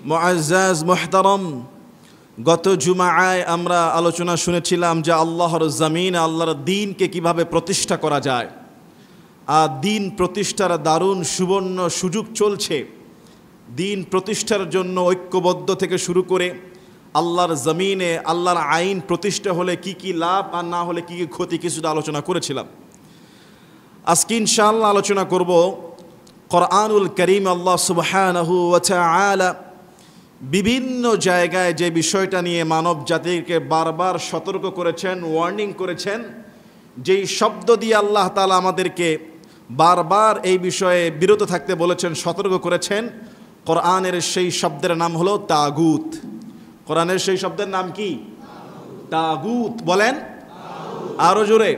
মুআজ্জাজ মুহতারাম, গত জুমায় আমরা আলোচনা শুনেছিলাম যে আল্লাহর জমিন, আল্লাহর দ্বীনকে কিভাবে প্রতিষ্ঠা করা যায়। আর দ্বীন প্রতিষ্ঠার দারুণ সুবর্ণ সুযোগ চলছে। দ্বীন প্রতিষ্ঠার জন্য ঐক্যবদ্ধ থেকে শুরু করে আল্লাহর জমিনে আল্লাহর আইন প্রতিষ্ঠা হলে কি কি লাভ আর না হলে কি কি ক্ষতি, কিছুটা আলোচনা করেছিলাম। আজকে ইনশাআল্লাহ আলোচনা করব কোরআনুল কারীম। আল্লাহ সুবহানাহু ওয়া তাআলা বিভিন্ন জায়গায় যে বিষয়টা নিয়ে মানব জাতিকে বারবার সতর্ক করেছেন, ওয়ার্নিং করেছেন, যেই শব্দ দিয়ে আল্লাহ তাআলা আমাদেরকে বারবার এই বিষয়ে বিরত থাকতে বলেছেন, সতর্ক করেছেন, কোরআনের সেই শব্দের নাম হলো তাগুত। কোরআনের সেই শব্দের নাম কি? তাগুত। বলেন আরো জোরে,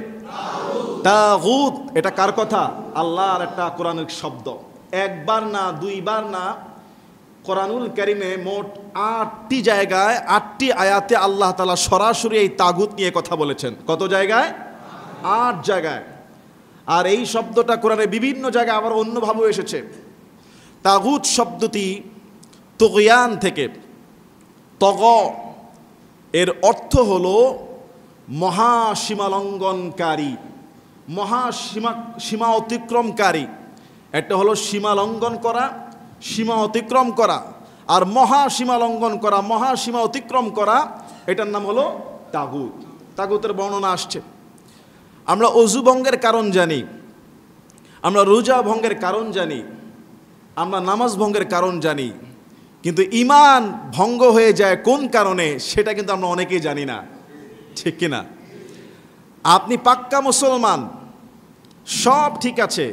তাগুত। এটা কার কথা? আল্লাহর একটা কোরআনের শব্দ। একবার না, দুইবার না, কোরআনুল কারীমে মোট 8টি জায়গায় 8টি আয়াতে আল্লাহ তাআলা সরাসরি এই তাগুত নিয়ে কথা বলেছেন। কত জায়গায়? 8 জায়গায়। আর এই শব্দটা কোরআনে বিভিন্ন জায়গায় আবার অন্যভাবেও এসেছে। তাগুত শব্দটি তুগয়ান থেকে, তগ এর অর্থ হলো মহাসীমালঙ্ঘনকারী, সীমা অতিক্রমকারী। একটা হলো সীমা লঙ্ঘন করা, সীমা অতিক্রম করা, আর মহাসীমা লঙ্ঘন করা, মহাসীমা অতিক্রম করা, এটার নাম হলো তাগুত। তাগুতের বর্ণনা আসছে। আমরা অজু ভঙ্গের কারণ জানি, আমরা রোজা ভঙ্গের কারণ জানি, আমরা নামাজ ভঙ্গের কারণ জানি, কিন্তু ঈমান ভঙ্গ হয়ে যায় কোন কারণে সেটা কিন্তু আমরা অনেকেই জানি না, ঠিক কিনা? আপনি পাক্কা মুসলমান, সব ঠিক আছে,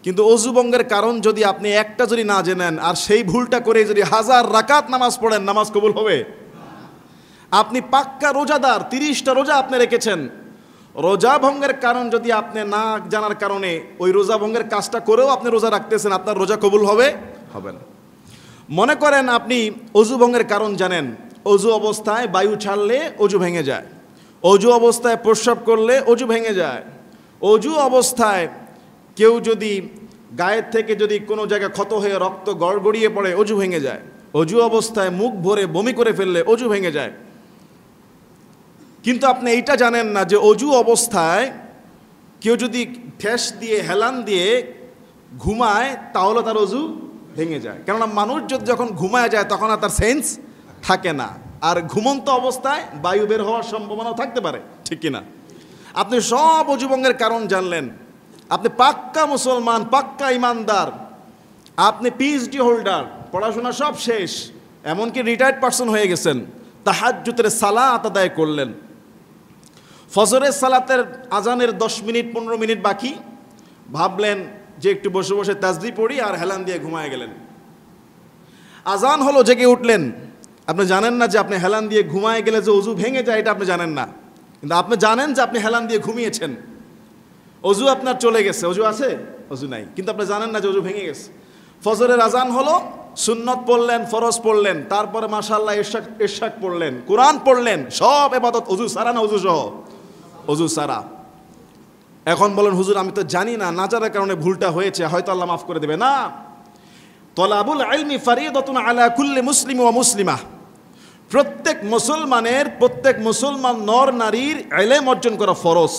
কিন্তু অজু ভঙ্গের কারণ যদি আপনি একটা যদি না জেনেন আর সেই ভুলটা করে যদি 1000 রাকাত নামাজ পড়েন, নামাজ কবুল হবে? আপনি পাক্কা রোজাদার, 30টা রোজা আপনি রেখেছেন, রোজা ভঙ্গের কারণ যদি আপনি না জানার কারণে ওই রোজা ভঙ্গের কাজটা করেও আপনি রোজা রাখতেছেন, আপনার রোজা কবুল হবে? হবে না। মনে করেন আপনি অজু ভঙ্গের কারণ জানেন, অজু অবস্থায় বায়ু ছাড়লে অজু ভেঙে যায়, অজু অবস্থায় প্রস্রাব করলে অজু ভেঙে যায়, অজু অবস্থায় কেউ যদি গায়ের থেকে যদি কোনো জায়গায় ক্ষত হয়ে রক্ত গড়গড়িয়ে পড়ে অজু ভেঙে যায়, অজু অবস্থায় মুখ ভরে বমি করে ফেললে অজু ভেঙে যায়। কিন্তু আপনি এইটা জানেন না যে অজু অবস্থায় কেউ যদি ঠেস দিয়ে হেলান দিয়ে ঘুমায় তাহলে তার অজু ভেঙে যায়। কেননা মানুষ যদি যখন ঘুমায় যায় তখন আর তার সেন্স থাকে না, আর ঘুমন্ত অবস্থায় বায়ু বের হওয়ার সম্ভাবনাও থাকতে পারে, ঠিক কিনা? আপনি সব অজু ভঙ্গের কারণ জানলেন, আপনি পাক্কা মুসলমান, পাক্কা ইমানদার, আপনি পিএইচডি হোল্ডার, পড়াশোনা সব শেষ, এমনকি রিটায়ার্ড পারসন হয়ে গেছেন, তাহাজ্জুদের সালাত আদায় করলেন, ফজরের সালাতের আজানের 10 মিনিট 15 মিনিট বাকি, ভাবলেন যে একটু বসে বসে তাসবিহ পড়ি, আর হেলান দিয়ে ঘুমায় গেলেন। আজান হলো, জেগে উঠলেন, আপনি জানেন না যে আপনি হেলান দিয়ে ঘুমায় গেলে যে অজু ভেঙে যায়, এটা আপনি জানেন না, কিন্তু আপনি জানেন যে আপনি হেলান দিয়ে ঘুমিয়েছেন। অজু আপনার চলে গেছে, অজু আছে? অজু নাই, কিন্তু আপনি জানেন না যে অজু ভেঙে গেছে। ফজরের আজান হলো, সুন্নত পড়লেন, ফরজ পড়লেন, তারপরে মাশাআল্লাহ ইরশাদ পড়লেন, কোরআন পড়লেন, সব ইবাদত অজু সারা না অজু সহ? অজু সারা। এখন বলেন হুজুর আমি তো জানি না, না জানার কারণে ভুলটা হয়েছে, হয়তো আল্লাহ মাফ করে দেবে। না, তলাবুল ইলমি ফারিদাতুন আলা কুল্লি মুসলিম ওয়া মুসলিমা। প্রত্যেক মুসলমানের, প্রত্যেক মুসলমান নর নারীর ইলম অর্জন করা ফরজ।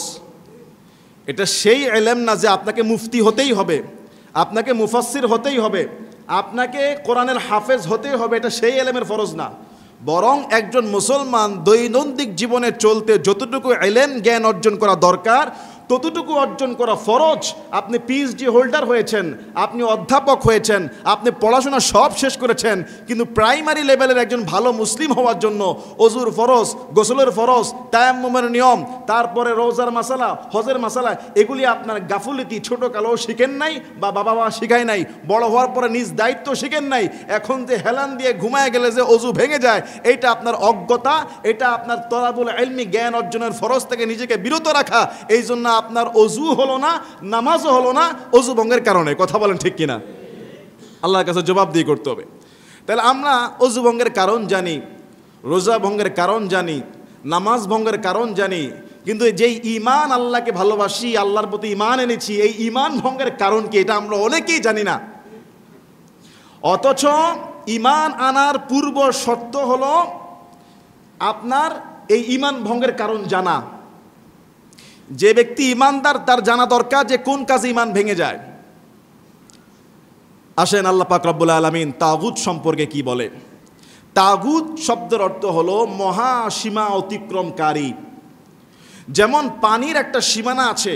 এটা সেই ইলম না যে আপনাকে মুফতি হতেই হবে, আপনাকে মুফাসসির হতেই হবে, আপনাকে কোরআনের হাফেজ হতেই হবে, এটা সেই ইলমের ফরজ না। বরং একজন মুসলমান দৈনন্দিন জীবনে চলতে যতটুকু ইলম জ্ঞান অর্জন করা দরকার ততটুকু অর্জন করা ফরজ। আপনি পিএইচডি হোল্ডার হয়েছেন, আপনি অধ্যাপক হয়েছেন, আপনি পড়াশোনা সব শেষ করেছেন, কিন্তু প্রাইমারি লেভেলের একজন ভালো মুসলিম হওয়ার জন্য অজুর ফরজ, গোসলের ফরজ, তায়াম্মুমের নিয়ম, তারপরে রোজার মাসালা, হজের মাসালা, এগুলি আপনার গাফুলতি ছোটোকালেও শিখেন নাই, বা বাবা মা শিখায় নাই, বড় হওয়ার পরে নিজ দায়িত্ব শিখেন নাই। এখন যে হেলান দিয়ে ঘুমায় গেলে যে অজু ভেঙে যায়, এইটা আপনার অজ্ঞতা, এটা আপনার তলাবুল ইলমি জ্ঞান অর্জনের ফরজ থেকে নিজেকে বিরত রাখা। এই জন্য আপনার অজু হলো না, নামাজও হলো না, অজু ভঙ্গের কারণে। কথা বলেন ঠিক কিনা? আল্লাহর কাছে জবাব দিয়ে করতে হবে। তাহলে আমরা অজু ভঙ্গের কারণ জানি, রোজা ভঙ্গের কারণ জানি, নামাজ ভঙ্গের কারণ জানি, কিন্তু যেই ঈমান আল্লাহকে ভালোবাসি, আল্লাহর প্রতি ঈমান এনেছি, এই ঈমান ভঙ্গের কারণ কি এটা আমরা অনেকেই জানি না। অথচ ঈমান আনার পূর্ব শর্ত হলো আপনার এই ঈমান ভঙ্গের কারণ জানা। যে ব্যক্তি ঈমানদার তার জানা দরকার যে কোন কাজে ঈমান ভেঙে যায়। আসেন আল্লাহ পাক রব্বুল আলামিন তাগুত সম্পর্কে কি বলে। তাগুত শব্দের অর্থ হলো মহাসীমা অতিক্রমকারী। যেমন পানির একটা সীমানা আছে,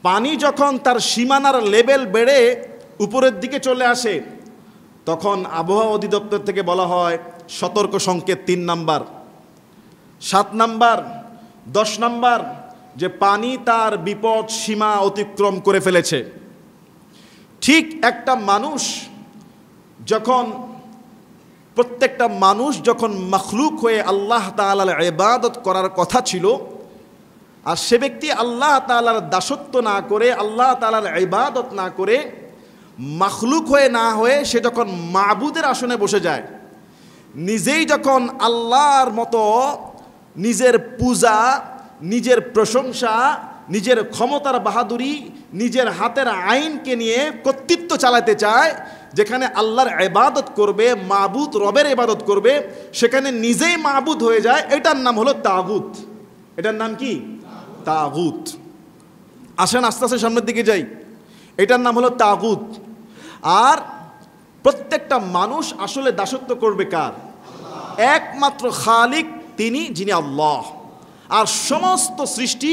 পানি যখন তার সীমানার লেভেল বেড়ে উপরের দিকে চলে আসে তখন আবহাওয়া অধিদপ্তর থেকে বলা হয় সতর্ক সংকেত 3 নাম্বার, 7 নাম্বার, 10 নাম্বার, যে পানি তার বিপদ সীমা অতিক্রম করে ফেলেছে। ঠিক একটা মানুষ যখন, প্রত্যেকটা মানুষ যখন মখলুক হয়ে আল্লাহ তাআলার ইবাদত করার কথা ছিল, আর সে ব্যক্তি আল্লাহ তাআলার দাসত্ব না করে, আল্লাহ তাআলার ইবাদত না করে, মখলুক হয়ে না হয়ে সে যখন মাবুদের আসনে বসে যায়, নিজেই যখন আল্লাহর মতো নিজের পূজা, নিজের প্রশংসা, নিজের ক্ষমতার বাহাদুরি, নিজের হাতের আইনকে নিয়ে কর্তৃত্ব চালাতে চায়, যেখানে আল্লাহর ইবাদত করবে, মাবুদ রবের ইবাদত করবে, সেখানে নিজেই মাবুদ হয়ে যায়, এটার নাম হলো তাগুত। এটার নাম কি? তাগুত। আসেন আস্তে আস্তে সামনের দিকে যাই। এটার নাম হলো তাগুত। আর প্রত্যেকটা মানুষ আসলে দাসত্ব করবে কার? একমাত্র খালিক তিনি, যিনি আল্লাহ। আর সমস্ত সৃষ্টি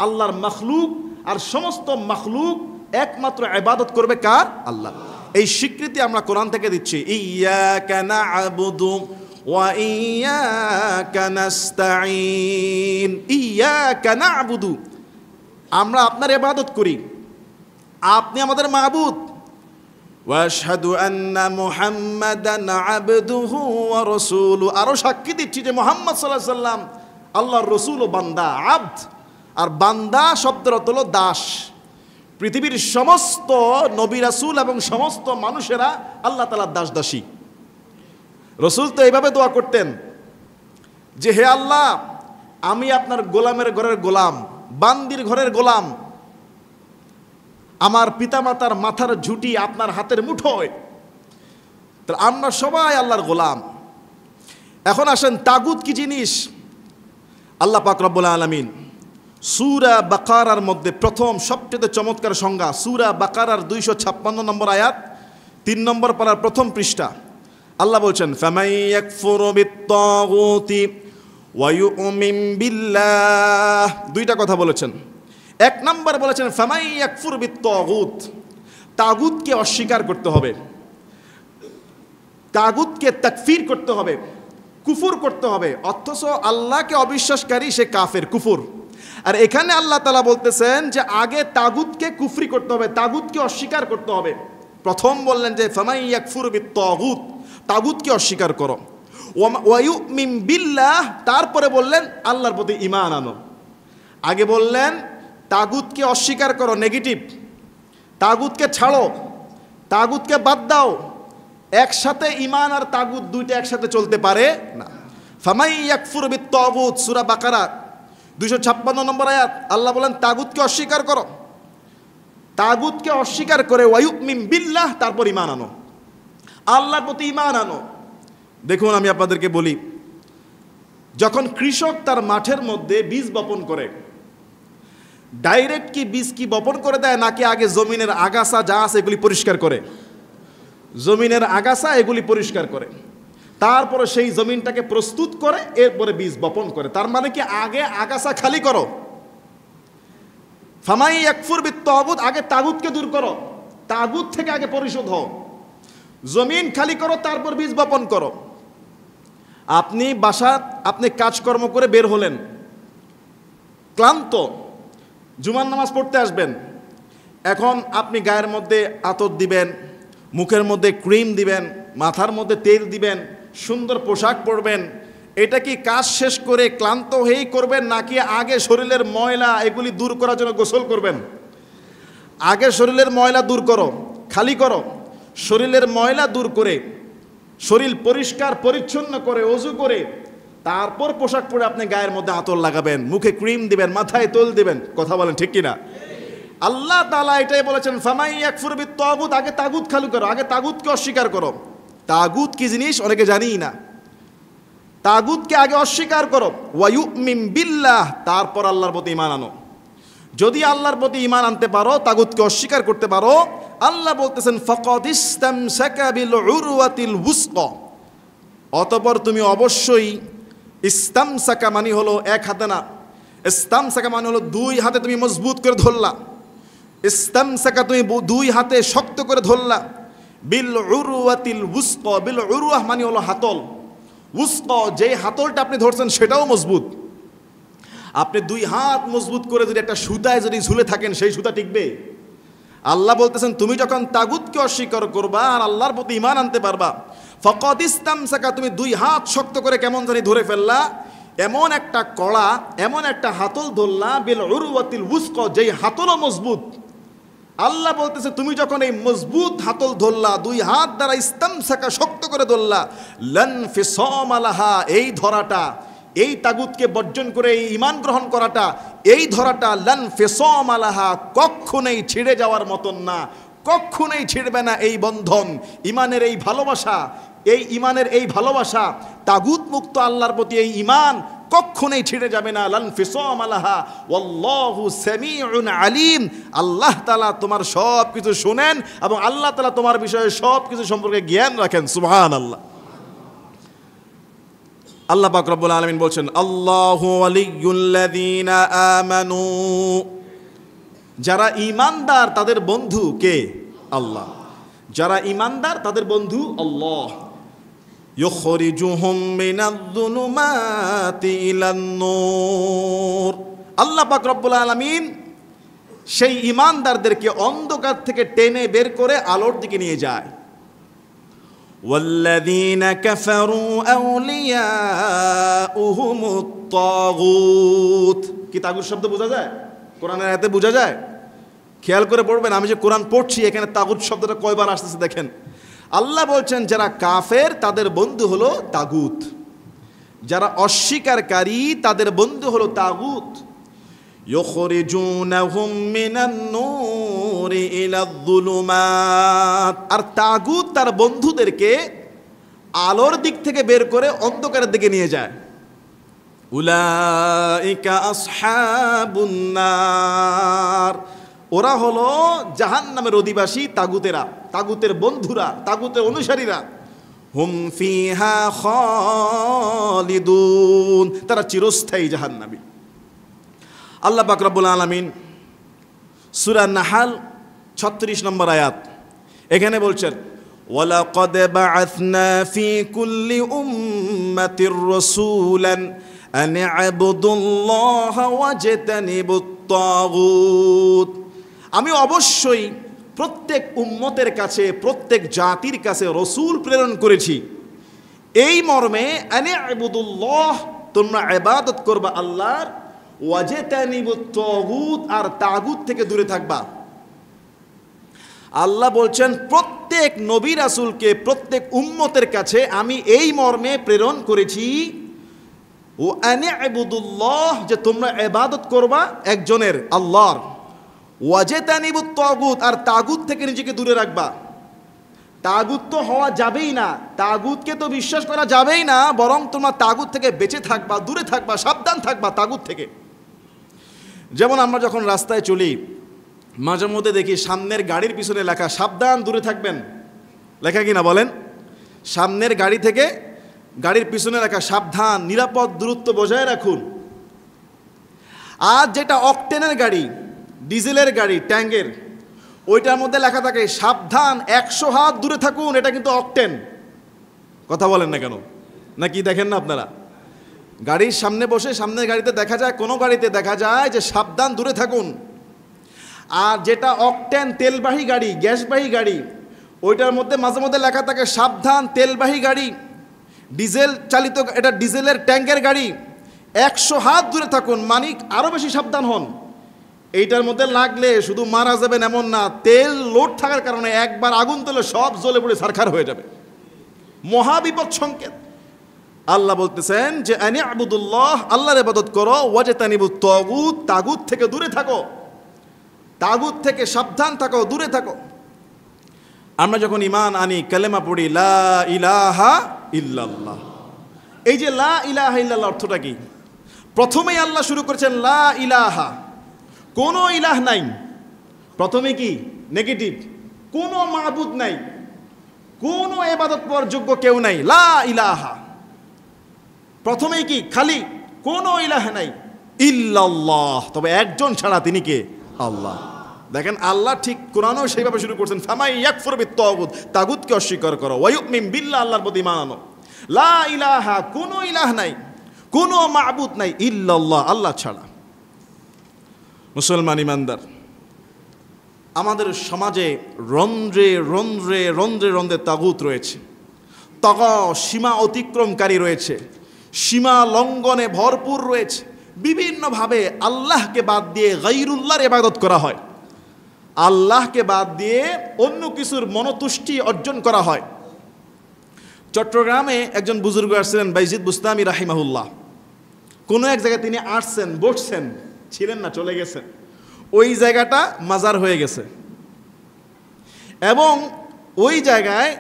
আল্লাহর মখলুক, আর সমস্ত মখলুক একমাত্র ইবাদত করবে কার? আল্লাহ। এই স্বীকৃতি আমরা কোরআন থেকে দিচ্ছি, ইয়্যাকা না'বুদু ওয়া ইয়্যাকা নাস্তাঈন। ইয়্যাকা না'বুদু, আমরা আপনার ইবাদত করি, আপনি আমাদের মাবুদ। ওয়া আশহাদু আন্না মুহাম্মাদান আবদুহু ওয়া রাসূলুহু, আরো সাক্ষী দিচ্ছি যে মুহাম্মদ সাল্লাল্লাহু আলাইহি সাল্লাম আল্লাহর রাসূল ও বান্দা। আবদ আর বান্দা শব্দের অর্থ হলো দাস। পৃথিবীর সমস্ত নবী রাসূল এবং সমস্ত মানুষেরা আল্লাহ তাআলার দাস দাসী। রাসূল তো এইভাবে দোয়া করতেন যে হে আল্লাহ, আমি আপনার গোলামের ঘরের গোলাম, বান্দির ঘরের গোলাম, আমার পিতামাতার মাথার ঝুঁটি আপনার হাতের মুঠোয়। তো আমরা সবাই আল্লাহর গোলাম। এখন আসেন তাগুত কি জিনিস। আল্লাহ পাক রব্বুল আলামিন সূরা বাকারার মধ্যে প্রথম সবচেয়ে চমৎকার সংজ্ঞা, সূরা বাকারার 256 নম্বর আয়াত, 3 নম্বর পারার প্রথম পৃষ্ঠা। আল্লাহ বলছেন ফামান ইয়াকফুরু বিত-তাগুতি ওয়া ইউমিন বিল্লাহ। দুইটা কথা বলেছেন। 1 নম্বর বলেছেন ফামান ইয়াকফুরু বিত-তাগুত, তাগুতকে অস্বীকার করতে হবে, তাগুতকে তাকফির করতে হবে, কুফর করতে হবে। অথচ আল্লাহকে অবিশ্বাসকারী সে কাফের, কুফর। আর এখানে আল্লাহ তাআলা বলতেছেন যে আগে তাগুতকে কুফরি করতে হবে, তাগুতকে অস্বীকার করতে হবে। প্রথম বললেন যে ফামান ইয়াকফুরু বিত-তাগুত, তাগুতকে অস্বীকার করো। ওয়া ইউমিন বিল্লাহ, তারপরে বললেন আল্লাহর প্রতি ঈমান আনো। আগে বললেন তাগুতকে অস্বীকার করো, নেগেটিভ, তাগুতকে ছাড়ো, তাগুতকে বাদ দাও। একসাথে ঈমান আর তাগুত দুইটা একসাথে চলতে পারে না। ফামান ইয়াকফুরু বিত-তাগুত, সূরা বাকারা 256 নম্বর আয়াত। আল্লাহ বলেন তাগুতকে অস্বীকার করো, তাগুতকে অস্বীকার করে ওয়া ইউমিন বিল্লাহ, তারপর ঈমান আনো, আল্লাহর প্রতি ঈমান আনো। দেখুন আমি আপনাদেরকে বলি, যখন কৃষক তার মাঠের মধ্যে বীজ বপন করে, ডাইরেক্ট কি বীজ কি বপন করে দেয়, নাকি আগে জমিনের আগাছা যা আছে এগুলি পরিষ্কার করে? জমিনের আগাছা এগুলি পরিষ্কার করে, তারপরে সেই জমিনটাকে প্রস্তুত করে, এরপরে বীজ বপন করে। তার মানে কি আগে আগাছা খালি করো। ফামান ইয়াকফুর বিত-তাগুত, আগে তাগুতকে দূর করো, তাগুত থেকে আগে পরিশোধ হও, জমিন খালি করো, তারপর বীজ বপন করো। আপনি আপনি কাজকর্ম করে বের হলেন, ক্লান্ত, জুমার নামাজ পড়তে আসবেন। এখন আপনি গায়ের মধ্যে আতর দিবেন, মুখের মধ্যে ক্রিম দিবেন, মাথার মধ্যে তেল দিবেন, সুন্দর পোশাক পরবেন। এটা কি কাজ শেষ করে ক্লান্ত হয়েই করবেন, নাকি আগে শরীরের ময়লা এগুলি দূর করার জন্য গোসল করবেন? আগে শরীরের ময়লা দূর করো, খালি করো, শরীরের ময়লা দূর করে, শরীর পরিষ্কার পরিচ্ছন্ন করে, ওযু করে, তারপর পোশাক পরে আপনি গায়ের মধ্যে আতর লাগাবেন, মুখে ক্রিম দিবেন, মাথায় তেল দিবেন। কথা বলেন ঠিক কিনা? আল্লাহ তাআলা এটাই বলেছেন ফামান ইয়াকফুর বিত-তাগুত, আগে তাগুত খালি করো, আগে তাগুতকে অস্বীকার করো, তাগুত কি জিনিস অনেকে জানিই না। তাগুতকে আগে অস্বীকার করো, ওয়ায়ুমিন বিল্লাহ, তারপর আল্লাহর প্রতি ঈমান আনো। যদি আল্লাহর প্রতি ঈমান আনতে পারো, তাগুতকে অস্বীকার করতে পারো, আল্লাহ বলতেছেন ফাকাদ ইসতামসাকা বিল উরওয়াতিল ওয়ুসকা, অতঃপর তুমি অবশ্যই, ইস্তামসাকা মানে হলো এক হাতে না, ইস্তামসাকা মানে হলো দুই হাতে তুমি মজবুত করে ধরলা, ইস্তামসাকা তুমি দুই হাতে শক্ত করে ধরলা, বিল উরওয়াতিল ওয়ুসকা, বিল উরওয়াহ মানে হলো হাতল, ওয়ুসকা যে হাতলটা আপনি ধরছেন সেটাও মজবুত। আপনি দুই হাত মজবুত করে যদি একটা সুতায় যদি ঝুলে থাকেন, সেই সুতা টিকবে? আল্লাহ বলতেছেন তুমি যখন তাগুতকে অস্বীকার করবা আর আল্লাহর প্রতি ঈমান আনতে পারবা, ফাকাদ ইসতামসাকা, তুমি দুই হাত শক্ত করে কেমন জানি ধরে ফেললা, এমন একটা কড়া, এমন একটা হাতল ধরলা, বিল উরওয়াতিল ওয়ুসকা, যেই হাতলও মজবুত। আল্লাহ বলতেছে তুমি যখন এই মজবুত হাতল ধরলা, দুই হাত দ্বারা ইসতামসাকা শক্ত করে ধরলা, লান ফিসাম লাহা, এই ধরাটা, এই তাগুতকে বর্জন করে এই ঈমান গ্রহণ করাটা, এই ধরাটা, লান ফিসাম লাহা, কখনোই ছিঁড়ে যাওয়ার মতন না, কখনোই ছিঁড়বে না এই বন্ধন। ঈমানের এই ভালোবাসা, এই ঈমানের এই ভালোবাসা, তাগুত মুক্ত আল্লাহর প্রতি এই ঈমান কখনোই ছিঁড়ে যাবে না। লান ফিসাম লাহা ওয়াল্লাহু সামিউন আলিম, আল্লাহ তাআলা তোমার সব কিছু শুনেন এবং আল্লাহ তাআলা তোমার বিষয়ে সব কিছু সম্পর্কে জ্ঞান রাখেন। সুবহানাল্লাহ। আল্লাহ পাক রব্বুল আলামিন বলছেন আল্লাহু ওয়ালিয়্যুল্লাযীনা আমানু, যারা ঈমানদার তাদের বন্ধু কে? আল্লাহ। যারা ঈমানদার তাদের বন্ধু আল্লাহ। ইউখরিজুহুম মিনায-যুলুমাতি ইলান-নূর, আল্লাহ পাক রব্বুল আলামিন সেই ঈমানদারদেরকে অন্ধকার থেকে টেনে বের করে আলোর দিকে নিয়ে যায়। ওয়াল্লাযীনা কাফারু আউলিয়াউহুমুত তাগুত, কি তাগুত শব্দ বোঝা যায়? কোরআনের আয়াতে বোঝা যায়? খেয়াল করে পড়বেন, আমি যে কোরআন পড়ছি এখানে তাগুত শব্দটা কয়বার আসতেছে দেখেন। আল্লাহ বলছেন যারা কাফের তাদের বন্ধু হলো তাগুত, যারা অস্বীকারী তাদের বন্ধু হলো তাগুত। ইউখরিজুনাহুম মিনান-নূরি ইলায-যুলুমাত, আর তাগুত তার বন্ধুদেরকে আলোর দিক থেকে বের করে অন্ধকারের দিকে নিয়ে যায়। উলাইকা আসহাবুন নার, ওরা হলো জাহান্নামের অধিবাসী তাগুতেরা, তাগুতের বন্ধুরা, তাগুতের অনুসারীরা। হুম ফিহা খালিদুন, তারা চিরস্থায়ী জাহান্নামী। আল্লাহ পাক রব্বুল আলামিন সূরা নাহাল 36 নম্বর আয়াত এখানে বলছেন ওয়ালাকাদ বাআসনা ফি কুল্লি উম্মাতির রাসূলান আন ইবুদুল্লাহা ওয়াজতানিবুত তাগুত, আমি অবশ্যই প্রত্যেক উম্মতের কাছে, প্রত্যেক জাতির কাছে রসূল প্রেরণ করেছি এই মর্মে, আন ইবুদুল্লাহ, তোমরা ইবাদত করবা আল্লাহর, ওয়াজতানিবুত তাগুত, আর তাগুত থেকে দূরে থাকবা। আল্লাহ বলছেন প্রত্যেক নবী রাসূলকে, প্রত্যেক উম্মতের কাছে আমি এই মর্মে প্রেরণ করেছি, ও আন ইবুদুল্লাহ, যে তোমরা ইবাদত করবা একজনের আল্লাহর, ওয়াজতানিবুত তাগুত, আর তাগুত থেকে নিজেকে দূরে রাখবা। তাগুত তো হওয়া যাবেই না, তাগুতকে তো বিশ্বাস করা যাবেই না, বরং তোমরা তাগুত থেকে বেঁচে থাকবা, দূরে থাকবা, সাবধান থাকবা তাগুত থেকে। যেমন আমরা যখন রাস্তায় চলি মাঝে মধ্যে দেখি সামনের গাড়ির পিছনে লেখা সাবধান দূরে থাকবেন, লেখা কিনা বলেন? সামনের গাড়ি থেকে গাড়ির পিছনে লেখা সাবধান, নিরাপদ দূরত্ব বজায় রাখুন। আর যেটা অকটেনের গাড়ি, ডিজেলের গাড়ি, ট্যাঙ্কের, ওইটার মধ্যে লেখা থাকে সাবধান 100 হাত দূরে থাকুন, এটা কিন্তু অকটেন। কথা বলেন না কেন? নাকি দেখেন না আপনারা? গাড়ির সামনে বসে সামনের গাড়িতে দেখা যায়, কোনো গাড়িতে দেখা যায় যে সাবধান দূরে থাকুন। আর যেটা অকটেন তেলবাহী গাড়ি, গ্যাসবাহী গাড়ি, ওইটার মধ্যে মাঝে মধ্যে লেখা থাকে সাবধান তেলবাহী গাড়ি, ডিজেল চালিত, এটা ডিজেলের ট্যাঙ্কের গাড়ি, 100 হাত দূরে থাকুন, মানিক আরও বেশি সাবধান হন। এইটার মধ্যে লাগলে শুধু মারা যাবেন এমন না, তেল লোড থাকার কারণে একবার আগুন তুলে সব জ্বলে পড়ে ছারখার হয়ে যাবে, মহাবিপদ সংকেত। আল্লাহ বলতেছেন যে আন ইবুদুল্লাহ, আল্লাহর ইবাদত করো, ওয়াজতানিবুত তাগুত, তাগুত থেকে দূরে থাকো, তাগুত থেকে সাবধান থাকো, দূরে থাকো। আমরা যখন ঈমান আনি, কালেমা পড়ি লা ইলাহা ইল্লাল্লাহ, এই যে লা ইলাহা ইল্লাল্লাহ অর্থটা কি? প্রথমেই আল্লাহ শুরু করেছেন লা ইলাহা, কোনো ইলাহ নাই। প্রথমে কি? নেগেটিভ, কোনো মাবুদ নাই, কোনো ইবাদত করার যোগ্য কেউ নাই, লা ইলাহা। প্রথমেই কি? খালি, কোনো ইলাহ নাই, ইল্লাল্লাহ, তবে একজন ছাড়া, তিনি কে? আল্লাহ। দেখেন আল্লাহ ঠিক কোরআনও সেইভাবে শুরু করছেন, ফামাই ইয়াকফুর বিত-তাগুত, তাগুতকে অস্বীকার করো, ওয়া ইউমিন বিল্লাহ, আল্লাহর প্রতি ঈমান আনো, লা ইলাহা, কোনো ইলাহ নাই, কোনো মাবুদ নাই, ইল্লাল্লাহ, আল্লাহ ছাড়া। মুসলমান ইমানদার, আমাদের সমাজে রন্ধ্রে রন্ধ্রে রন্ধ্রে রন্ধ্রে তাগুত রয়েছে, তগা সীমা অতিক্রমকারী রয়েছে, সীমা লঙ্ঘনে ভরপুর রয়েছে। বিভিন্নভাবে আল্লাহকে বাদ দিয়ে গায়রুল্লাহর ইবাদত করা হয়, আল্লাহকে বাদ দিয়ে অন্য কিছুর মনোতুষ্টি অর্জন করা হয়। চট্টগ্রামে একজন বুজুর্গ আসছিলেন, বাইজিদ বুস্তামি রাহিমাহুল্লাহ। কোনো এক জায়গায় তিনি আসছেন, বসছেন, ছিলেন না, চলে গেছেন। ওই জায়গাটা মাজার হয়ে গেছে, এবং ওই জায়গায়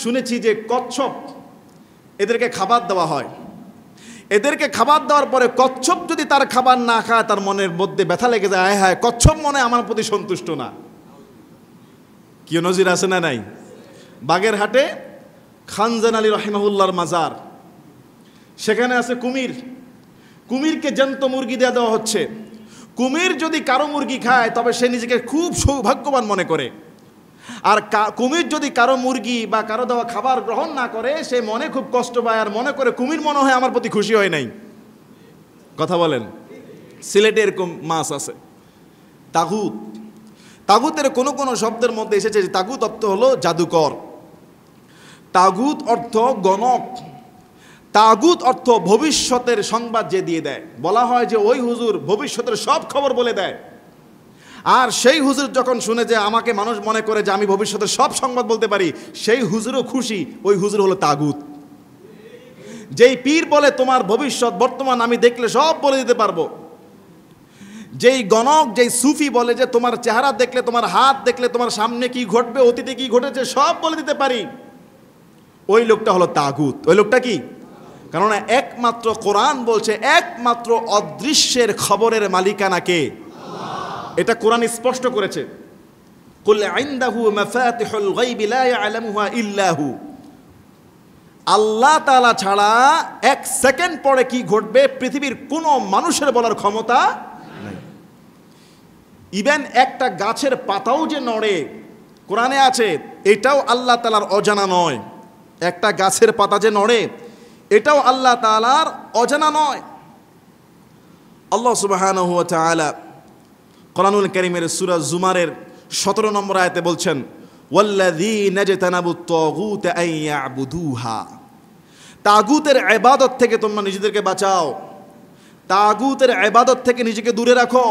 শুনেছি যে কচ্ছপ, এদেরকে খাবার দেওয়া হয়। এদেরকে খাবার দেওয়ার পরে কচ্ছপ যদি তার খাবার না খায়, তার মনের মধ্যে ব্যথা লেগে যায়, হায় হায়, কচ্ছপ মনে আমার প্রতি সন্তুষ্ট না। কি নজির আছে না নাই? বাগেরহাটে খানজান আলী রহিমাহুল্লাহর মাজার, সেখানে আছে কুমির। কুমিরকে জ্যান্ত মুরগি দেওয়া হচ্ছে। কুমির যদি কারো মুরগি খায়, তবে সে নিজেকে খুব সৌভাগ্যবান মনে করে। আর কুমির যদি কারো মুরগি বা কারো দেওয়া খাবার গ্রহণ না করে, সে মনে খুব কষ্ট পায়, আর মনে করে কুমির মনে হয় আমার প্রতি খুশি হয় নাই। কথা বলেন? সিলেটে এরকম মাছ আছে। তাগুত, তাগুতের কোনো কোনো শব্দের মধ্যে এসেছে যে তাগুত অর্থ হলো জাদুকর, তাগুত অর্থ গণক, তাগুত অর্থ ভবিষ্যতের সংবাদ যে দিয়ে দেয়। বলা হয় যে ওই হুজুর ভবিষ্যতের সব খবর বলে দেয়। আর সেই হুজুর যখন শুনে যে আমাকে মানুষ মনে করে যে আমি ভবিষ্যতের সব সংবাদ বলতে পারি, সেই হুজুরও খুশি। ওই হুজুর হলো তাগুত। যেই পীর বলে তোমার ভবিষ্যৎ বর্তমান আমি দেখলে সব বলে দিতে পারবো, যেই গণক, যেই সুফি বলে যে তোমার চেহারা দেখলে, তোমার হাত দেখলে তোমার সামনে কি ঘটবে, অতীতে কি ঘটেছে সব বলে দিতে পারি, ওই লোকটা হলো তাগুত। ওই লোকটা কি? কারণ একমাত্র কোরআন বলছে একমাত্র অদৃশ্যের খবরের মালিকানা কে? এটা কোরআন স্পষ্ট করেছে, কুল ইনদাহু মাফাতিহুল গায়বি লা ইয়ালামুহা ইল্লা হু। আল্লাহ তাআলা ছাড়া এক সেকেন্ড পরে কি ঘটবে পৃথিবীর কোনো মানুষের বলার ক্ষমতা নাই। ইভেন একটা গাছের পাতাও যে নড়ে, কোরআনে আছে, এটাও আল্লাহ তাআলার অজানা নয়। একটা গাছের পাতা যে নড়ে, এটাও আল্লাহ তাআলার অজানা নয়। আল্লাহ সুবহানাহু ওয়া তাআলা কোরআনুল কারীমের সূরা জুমারের 17 নম্বর আয়াতে বলছেন, ওয়াল্লাযীনা ইজতানাবুত তাগুতা আন ইয়াবুদুহা। তাগুতের ইবাদত থেকে তোমরা নিজেদেরকে বাঁচাও, তাগুতের ইবাদত থেকে নিজেকে দূরে রাখো।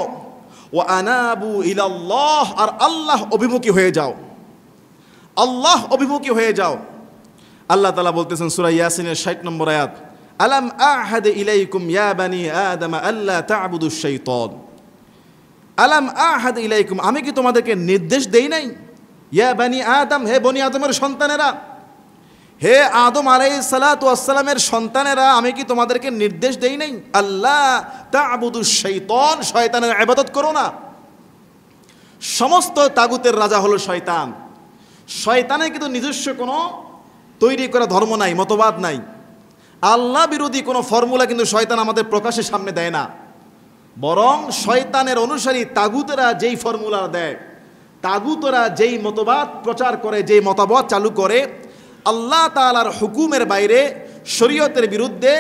ওয়া আনাবু ইলাল্লাহ, আর আল্লাহ অভিমুখী হয়ে যাও, আল্লাহ অভিমুখী হয়ে যাও। আল্লাহ তাআলা বলতেছেন সূরা ইয়াসিনের 60 নম্বর আয়াত, আলাম আহাদ ইলাইকুম ইয়া বানি আদম আল্লা তা'বুদুশ শাইতান। আলাম আহাদ ইলাইকুম, আমি কি তোমাদেরকে নির্দেশ দেই নাই? ইয়া বানি আদম, হে বনি আদমের সন্তানেরা, হে আদম আলাইহিস সালাতু ওয়াস সালামের সন্তানেরা, আমি কি তোমাদেরকে নির্দেশ দেই নাই? আল্লাহ তা'বুদুশ শাইতান, শয়তানের ইবাদত করো না। সমস্ত তাগুতের রাজা হলো শয়তান। শয়তানের কিন্তু নিজস্ব কোনো তৈরি করা ধর্ম নাই, মতবাদ নাই। আল্লাহ বিরোধী কোনো ফর্মুলা কিন্তু শয়তান আমাদের প্রকাশের সামনে দেয় না। বরং শয়তানের অনুসারী তাগুতেরা যেই ফর্মুলা দেয়, তাগুতরা যেই মতবাদ প্রচার করে, যেই মতবাদ চালু করে, আল্লাহ তাআলার হুকুমের বাইরে, শরীয়তের বিরুদ্ধে,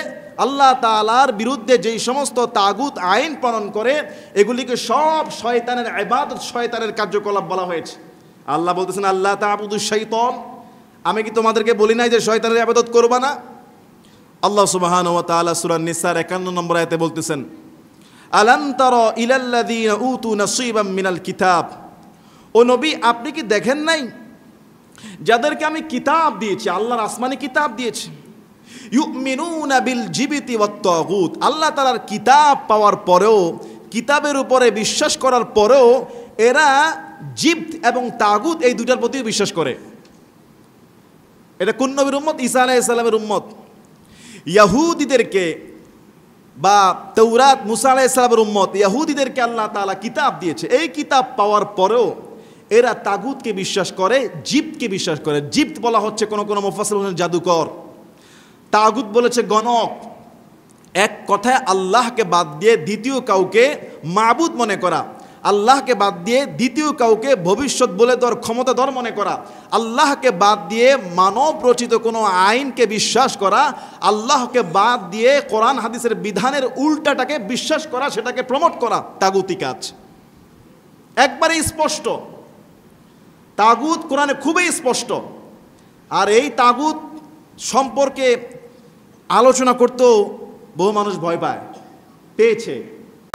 আল্লাহ তাআলার বিরুদ্ধে যেই সমস্ত তাগুত আইন প্রণয়ন করে, এগুলিকে সব শয়তানের ইবাদত, শয়তানের কার্যকলাপ বলা হয়েছে। আল্লাহ বলতেছেন আল্লাহ তা'বুদুশ শাইতান, আমি কি তোমাদেরকে বলি নাই যে শয়তানের ইবাদত করবা না? আল্লাহ সুবহানাহু ওয়া তাআলা সূরা নিসার 51 নম্বর আয়াতে বলতেছেন, আলাম তারা ইলাল্লাযীনা উতু নাসীবাম মিনাল কিতাব। ও নবী, আপনি কি দেখেন নাই যাদেরকে আমি কিতাব দিয়েছি, আল্লাহর আসমানি কিতাব দিয়েছি, ইউমিনুনা বিল জিবিতি ওয়াত তাগুত, আল্লাহ তাআলার কিতাব পাওয়ার পরেও, কিতাবের উপরে বিশ্বাস করার পরেও এরা জিবত এবং তাগুত এই দুটার প্রতি বিশ্বাস করে। এটা কোন নবীর উম্মত? ঈসা আলাইহিস সালামের উম্মত। ইহুদিদেরকে বা তাওরাত মুসা আলাইহিস সালামের উম্মত ইহুদিদেরকে আল্লাহ তাআলা কিতাব দিয়েছে। এই কিতাব পাওয়ার পরেও এরা তাগুতকে বিশ্বাস করে, জিবতকে বিশ্বাস করে। জিবত বলা হচ্ছে কোন কোন মুফাসসির বলেন জাদুকর, তাগুত বলেছে গণক। এক কথায় আল্লাহকে বাদ দিয়ে দ্বিতীয় কাউকে মাবুদ মনে করা, আল্লাহকে বাদ দিয়ে দ্বিতীয় কাউকে ভবিষ্যৎ বলে দেওয়ার ক্ষমতাধর মনে করা, আল্লাহকে বাদ দিয়ে মানব রচিত কোনো আইনকে বিশ্বাস করা, আল্লাহকে বাদ দিয়ে কোরআন হাদিসের বিধানের উল্টাটাকে বিশ্বাস করা, সেটাকে প্রমোট করা তাগুতি কাজ। একবারে স্পষ্ট, তাগুত কোরআনে খুবই স্পষ্ট। আর এই তাগুত সম্পর্কে আলোচনা করতেও বহু মানুষ ভয় পায়, পেয়েছে।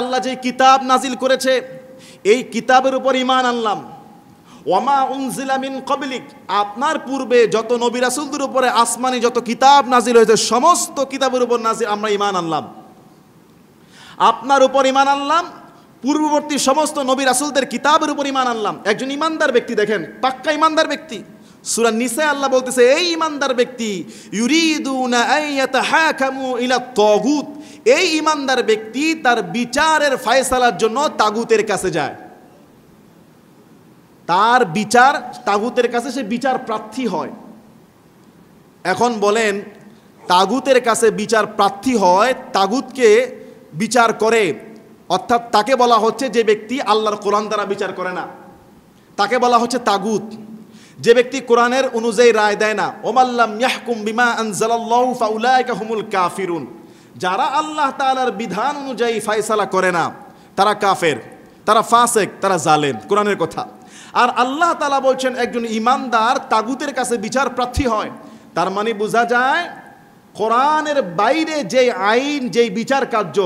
আল্লাহ যে কিতাব নাজিল করেছে, এই কিতাবের উপর ঈমান আনলাম। ওয়ামা উনজিলা মিন ক্বাবলিক, আপনার পূর্বে যত নবী রাসূলদের উপরে আসমানি যত কিতাব নাজিল হয়েছে সমস্ত কিতাবের উপর নাজিল আমরা ঈমান আনলাম। আপনার উপর ঈমান আনলাম, পূর্ববর্তী সমস্ত নবী রাসূলদের কিতাবের উপর ঈমান আনলাম। একজন ঈমানদার ব্যক্তি, দেখেন পাক্কা ঈমানদার ব্যক্তি, সূরা নিসা আল্লাহ বলতেছে এই ঈমানদার ব্যক্তি ইউরিদুনা আইয়াতাহাকামু ইলা তাগুত, এই ঈমানদার ব্যক্তি তার বিচারের ফয়সালার জন্য তাগুতের কাছে যায়। তার বিচার তাগুতের কাছে, সে বিচার প্রার্থী হয়। এখন বলেন, তাগুতের কাছে বিচার প্রার্থী হয়, তাগুতকে বিচার করে, অর্থাৎ তাকে বলা হচ্ছে যে ব্যক্তি আল্লাহর কোরআন দ্বারা বিচার করে না, তাকে বলা হচ্ছে তাগুত। যে ব্যক্তি কোরআনের অনুযায়ী রায় দেয় না, ওমাল্লাম ইয়াহকুম বিমা আনজালাল্লাহু ফাউলাইকা হুমুল কাফিরুন, যারা আল্লাহ তাআলার বিধান অনুযায়ী ফয়সালা করে না তারা কাফের, তারা ফাসেক, তারা জালেম, কোরআনের কথা। আর আল্লাহ তাআলা বলছেন একজন ঈমানদার তাগুতের কাছে বিচার প্রার্থী হয়। তার মানে বোঝা যায় কোরআনের বাইরে যে আইন, যেই বিচার কার্য,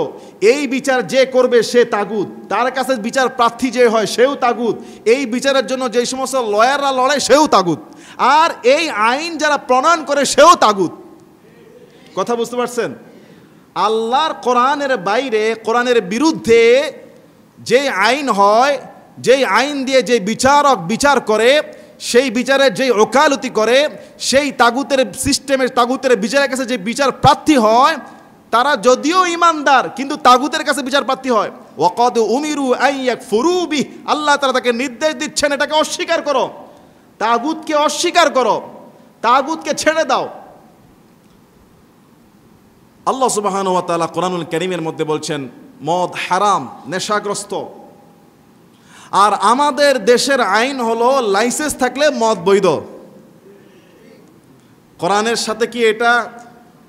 এই বিচার যে করবে সে তাগুত, তার কাছে বিচার প্রার্থী যে হয় সেও তাগুত, এই বিচারের জন্য যেই সমস্ত লয়াররা লড়ে সেও তাগুত, আর এই আইন যারা প্রণয়ন করে সেও তাগুত। কথা বুঝতে পারছেন? আল্লাহর কোরআনের বাইরে, কোরআনের বিরুদ্ধে যে আইন হয়, যেই আইন দিয়ে যে বিচারক বিচার করে, সেই বিচারের যেই ওকালতি করে, সেই তাগুতের সিস্টেমের, তাগুতের বিচারের কাছে যে বিচার প্রার্থী হয়, তারা যদিও ঈমানদার কিন্তু তাগুতের কাছে বিচার প্রার্থী হয়। ওয়াকাদ উমিরু আইয়াকফুরু বিহি, আল্লাহ তাআলা তাকে নির্দেশ দিচ্ছেন এটাকে অস্বীকার করো, তাগুতকে অস্বীকার করো, তাগুতকে ছেড়ে দাও। আল্লাহ সুবহানাহু ওয়া তাআলা কোরআনুল কারীমের মধ্যে বলছেন মদ হারাম, নেশাগ্রস্ত। আর আমাদের দেশের আইন হলো লাইসেন্স থাকলে মদ বৈধ। কোরআনের সাথে কি এটা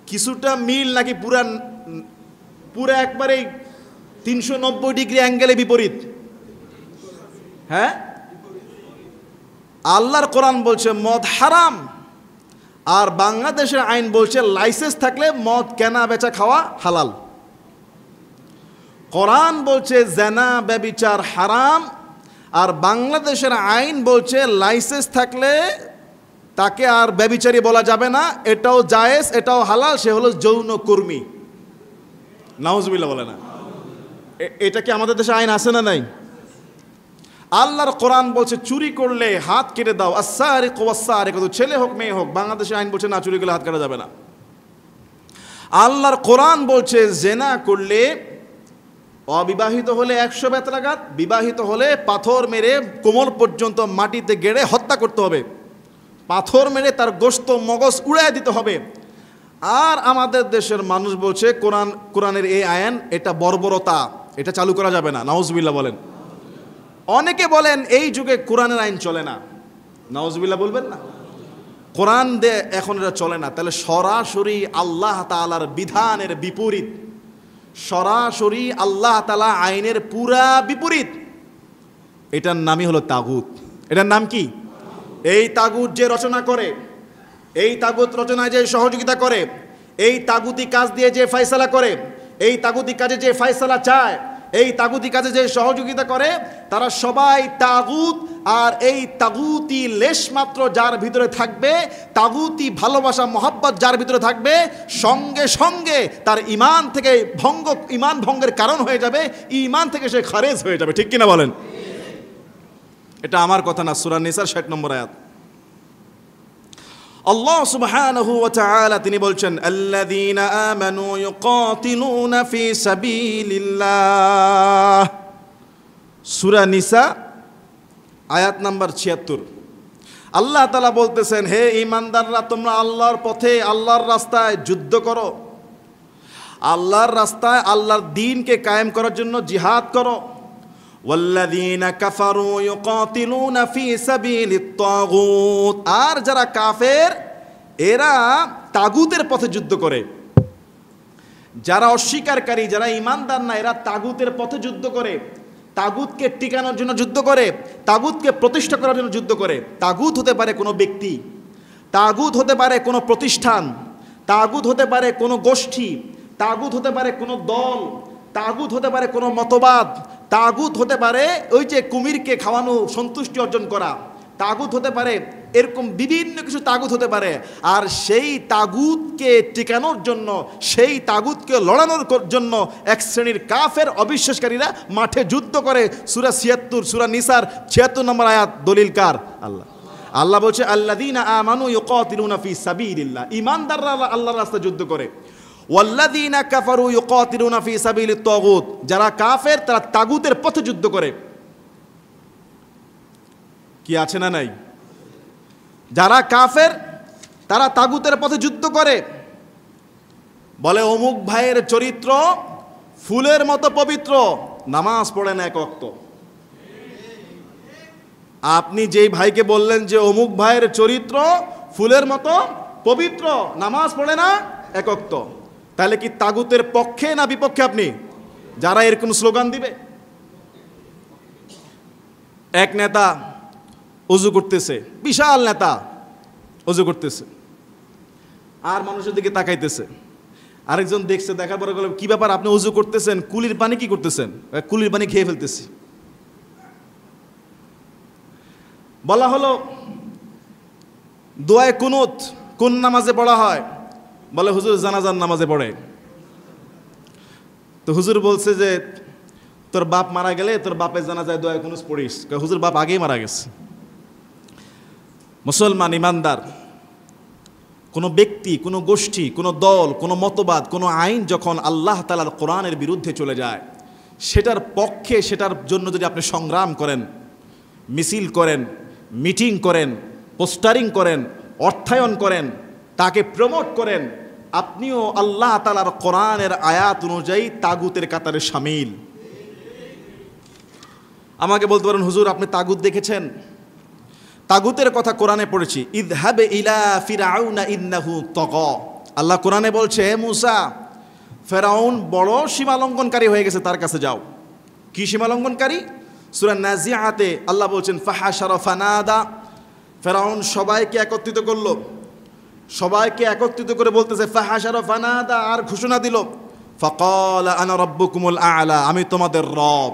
কিছুটা মিল নাকি পুরা একবারেই 390 ডিগ্রি অ্যাঙ্গেলে বিপরীত? হ্যাঁ, আল্লাহর কোরআন বলছে মদ হারাম, আর বাংলাদেশের আইন বলছে লাইসেন্স থাকলে মদ কেনা বেচা খাওয়া হালাল। কোরআন বলছে জেনা ব্যভিচার হারাম, আর বাংলাদেশের আইন বলছে লাইসেন্স থাকলে তাকে আর ব্যভিচারী বলা যাবে না, এটাও জায়েজ, এটাও হালাল, সে হলো যৌন কর্মী। নাউজুবিল্লাহ বলে না? এটা কি আমাদের দেশে আইন আছে না নাই? আল্লাহর কোরআন বলছে চুরি করলে হাত কেটে দাও, আস-সারিকু ওয়াস-সারিকাতু, ছেলে হোক মেয়ে হোক। বাংলাদেশের আইন বলছে না, চুরি করলে হাত কাটা যাবে না। আল্লাহর কোরআন বলছে জেনা করলে, অবিবাহিত হলে 100 বেত্রাঘাত, বিবাহিত হলে পাথর মেরে কোমর পর্যন্ত মাটিতে গেড়ে হত্যা করতে হবে, পাথর মেরে তার গোশত মগজ উড়ায় দিতে হবে। আর আমাদের দেশের মানুষ বলছে কোরআনের এই আইন এটা বর্বরতা, এটা চালু করা যাবে না। নাউজুবিল্লাহ বলেন। অনেকে বলেন এই যুগে কোরআনের আইন চলে না, নাউজুবিল্লাহ বলবেন না? কোরআন দে এখন এটা চলে না, তাহলে সরাসরি আল্লাহ তাআলার বিধানের বিপরীত, সরাসরি আল্লাহ তাআলা আইনের পুরা বিপরীত, এটার নামই হলো তাগুত। এটার নাম কি? এই তাগুত যে রচনা করে, এই তাগুত রচনায় যে সহযোগিতা করে, এই তাগুতি কাজ দিয়ে যে ফয়সালা করে, এই তাগুতি কাজে যে ফয়সালা চায়, এই তাগুতি কাজে যে সহযোগিতা করে, তারা সবাই তাগুত। আর এই তাগুতি লেশ মাত্র যার ভিতরে থাকবে, তাগুতি ভালোবাসা মহব্বত যার ভিতরে থাকবে, সঙ্গে সঙ্গে তার ঈমান থেকে ঈমান ভঙ্গের কারণ হয়ে যাবে, ঈমান থেকে সে খারেজ হয়ে যাবে। ঠিক কিনা বলেন? এটা আমার কথা না, সূরা নিসার 60 নম্বর আয়াত। আল্লাহ সুবহানাহু ওয়া তাআলা তিনি বলছেন, আল্লাযীনা আমানু ইউকাতিলুনা ফি সাবিলিল্লাহ, সূরা নিসা আয়াত নাম্বার 76। আল্লাহ তাআলা বলতেছেন, হে ঈমানদাররা, তোমরা আল্লাহর পথে, আল্লাহর রাস্তায় যুদ্ধ করো, আল্লাহর রাস্তায় আল্লাহর দ্বীনকে কায়েম করার জন্য জিহাদ করো। ওয়াল্লাযীনা কাফারু ইউকাতিলুনা ফি সাবিলিত তাগুত, আর যারা কাফের এরা তাগুতের পথে যুদ্ধ করে। যারা অস্বীকারী, যারা ঈমানদার না, এরা তাগুতের পথে যুদ্ধ করে, তাগুতকে টিকানোর জন্য যুদ্ধ করে, তাগুতকে প্রতিষ্ঠা করার জন্য যুদ্ধ করে। তাগুত হতে পারে কোনো ব্যক্তি, তাগুত হতে পারে কোনো প্রতিষ্ঠান, তাগুত হতে পারে কোনো গোষ্ঠী, তাগুত হতে পারে কোনো দল, তাগুত হতে পারে কোনো মতবাদ, তাগুত হতে পারে ওই যে কুমিরকে খাওয়ানো, সন্তুষ্টি অর্জন করা, তাগুত হতে পারে, এরকম বিভিন্ন কিছু তাগুত হতে পারে। আর সেই তাগুতকে টিকানোর জন্য, সেই তাগুতকে লড়ানোর জন্য এক শ্রেণীর কাফের অবিশ্বাসকারীরা মাঠে যুদ্ধ করে। সূরা ৭৬, সূরা নিসার ৭৬ নম্বর আয়াত। দলিল কার? আল্লাহ। আল্লাহ বলছে, আল্লাযীনা আমানু ইউকাতিলুনা ফি সাবিলিল্লাহ, ঈমানদাররা আল্লাহর রাস্তায় যুদ্ধ করে। ওয়াল্লাযীনা কাফারু ইউকাতিলুনা ফি সাবিলিত তাগুত, যারা কাফের তারা তাগুতের পথে যুদ্ধ করে। কি আছে না নাই? যারা কাফের তারা তাগুতের পথে যুদ্ধ করে। বলে অমুক ভাইয়ের চরিত্র ফুলের মতো পবিত্র, নামাজ পড়ে না এক ওয়াক্ত। আপনি যেই ভাইকে বললেন যে অমুক ভাইয়ের চরিত্র ফুলের মতো পবিত্র, নামাজ পড়ে না এক ওয়াক্ত, তাহলে কি তাগুতের পক্ষে না বিপক্ষে আপনি? যারা এরকম স্লোগান দিবে। এক নেতা ওযু করতেছে, বিশাল নেতা ওযু করতেছে, আর মানুষের দিকে তাকাইতেছে। আরেকজন দেখছে, দেখার পরে বলে, কি ব্যাপার আপনি ওযু করতেছেন, কুলির পানি কি করতেছেন? কুলির পানি খেয়ে ফেলতেছি। বলা হলো দোয়ায়ে কুনুত কোন নামাজে পড়া হয়? বলে হুজুর জানাজার নামাজে পড়ে। তো হুজুর বলছে যে তোর বাপ মারা গেলে তোর বাপের জানাজায় দোয়ায়ে কুনুত পড়িস। হুজুর বাপ আগেই মারা গেছে। মুসলমান ঈমানদার কোনো ব্যক্তি, কোনো গোষ্ঠী, কোনো দল, কোনো মতবাদ, কোনো আইন যখন আল্লাহ তাআলার কোরআনের বিরুদ্ধে চলে যায়, সেটার পক্ষে, সেটার জন্য যদি আপনি সংগ্রাম করেন, মিছিল করেন, মিটিং করেন, পোস্টারিং করেন, অর্থায়ন করেন, তাকে প্রমোট করেন, আপনিও আল্লাহ তাআলার কোরআনের আয়াত অনুযায়ী তাগুতের কাতারে শামিল। আমাকে বলতে পারেন, হুজুর আপনি তাগুত দেখেছেন? তাগুতের কথা কোরআনে পড়েছি, ইযহাব ইলা ফিরআউনা ইন্নাহু তাগা। আল্লাহ কোরআনে বলছে, হে মুসা, ফেরাউন বড় সীমালঙ্ঘনকারী হয়ে গেছে, তার কাছে যাও। কি সীমালঙ্ঘনকারী? সূরা নাজিআতে আল্লাহ বলছেন, ফাহাশারা ফানাদা। ফেরাউন সবাইকে একত্রিত করলো, সবাইকে একত্রিত করে বলতেছে ফাহাশারা ফানাদা, আর ঘোষণা দিল, ফাকালা আনা রাব্বুকুমুল আ'লা, আমি তোমাদের রব।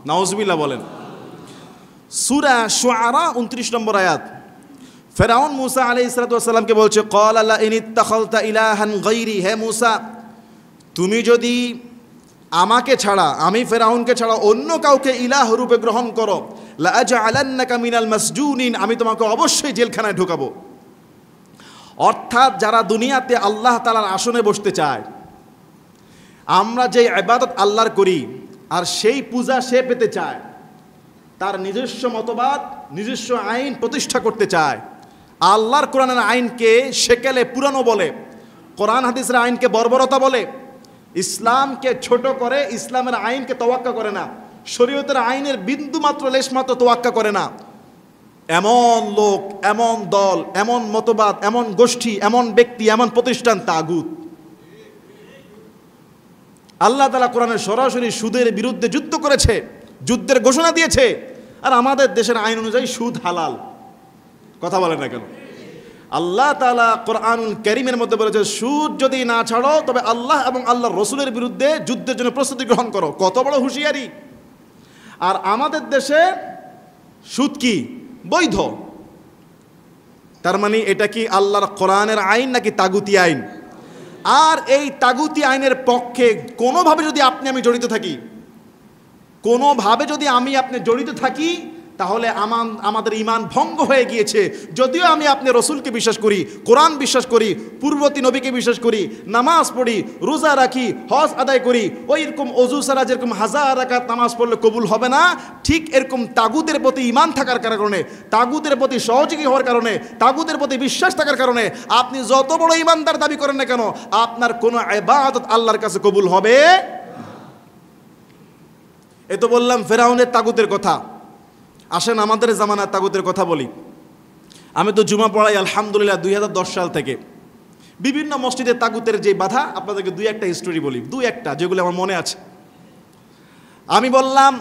নাউজুবিল্লাহ বলেন। সূরা শুআরা 29 নম্বর আয়াত। ফেরাউন মুসা আলাইহিস সালাতু ওয়াস সালামকে বলছে, ক্বালা লা ইন ইত্তাখালতা ইলাহান গায়রি, হে মুসা তুমি যদি আমাকে ছাড়া, আমি ফেরাউনকে ছাড়া অন্য কাউকে ইলাহ রূপে গ্রহণ করো, লা আজআলান্নাকা মিনাল মাসজুনিন, আমি তোমাকে অবশ্যই জেলখানায় ঢোকাবো। অর্থাৎ যারা দুনিয়াতে আল্লাহ তাআলার আসনে বসতে চায়, আমরা যে ইবাদত আল্লাহর করি আর সেই পূজা সে পেতে চায়, তার নিজস্ব মতবাদ, নিজস্ব আইন প্রতিষ্ঠা করতে চায়, আল্লাহর কোরআনের আইনকে সেকেলে পুরানো বলে, কোরআন হাদিসের আইনকে বর্বরতা বলে, ইসলামকে ছোট করে, ইসলামের আইনকে তোয়াক্কা করে না, শরীয়তের আইনের বিন্দু মাত্র লেশ মাত্র তোয়াক্কা করে না, এমন লোক, এমন দল, এমন মতবাদ, এমন গোষ্ঠী, এমন ব্যক্তি, এমন প্রতিষ্ঠান তাগুত। আল্লাহ তাআলা কোরআনে সরাসরি সুদের বিরুদ্ধে যুদ্ধ করেছে, যুদ্ধের ঘোষণা দিয়েছে, আর আমাদের দেশের আইন অনুযায়ী সুদ হালাল। কথা বলেন না কেন? আল্লাহ তাআলা কোরআনুল কারীমের মধ্যে বলেছে, সুদ যদি না ছাড়ো তবে আল্লাহ এবং আল্লাহর রাসূলের বিরুদ্ধে যুদ্ধের জন্য প্রস্তুতি গ্রহণ করো। কত বড় হুঁশিয়ারি! আর আমাদের দেশে সুদ কি? বৈধ। তার মানে এটা কি আল্লাহর কোরআনের আইন নাকি তাগুতি আইন? আর এই তাগুতি আইনের পক্ষে কোনোভাবে যদি আপনি আমি জড়িত থাকি, কোনোভাবে যদি আমি আপনি জড়িত থাকি, তাহলে আমাদের ঈমান ভঙ্গ হয়ে গিয়েছে। যদিও আমি আপনি রসুলকে বিশ্বাস করি, কোরআন বিশ্বাস করি, পূর্ববর্তী নবীকে বিশ্বাস করি, নামাজ পড়ি, রোজা রাখি, হজ আদায় করি, ওই রকম অজু ছাড়া যেরকম হাজার রাকাত নামাজ পড়লে কবুল হবে না, ঠিক এরকম তাগুতের প্রতি ঈমান থাকার কারণে, তাগুতের প্রতি সহযোগী হওয়ার কারণে, তাগুতের প্রতি বিশ্বাস থাকার কারণে আপনি যত বড় ঈমানদার দাবি করেন না কেন, আপনার কোনো ইবাদত আল্লাহর কাছে কবুল হবে। এ তো বললাম ফেরাউনের তাগুতের কথা। আসেন আমাদের জামানার তাগুতের কথা বলি। আমি তো জুমা পড়াই আলহামদুলিল্লাহ 2010 সাল থেকে। বিভিন্ন মসজিদে তাগুতের যে বাধা, আপনাদেরকে দুই একটা হিস্টোরি বলি, দুই একটা যেগুলো আমার মনে আছে। আমি বললাম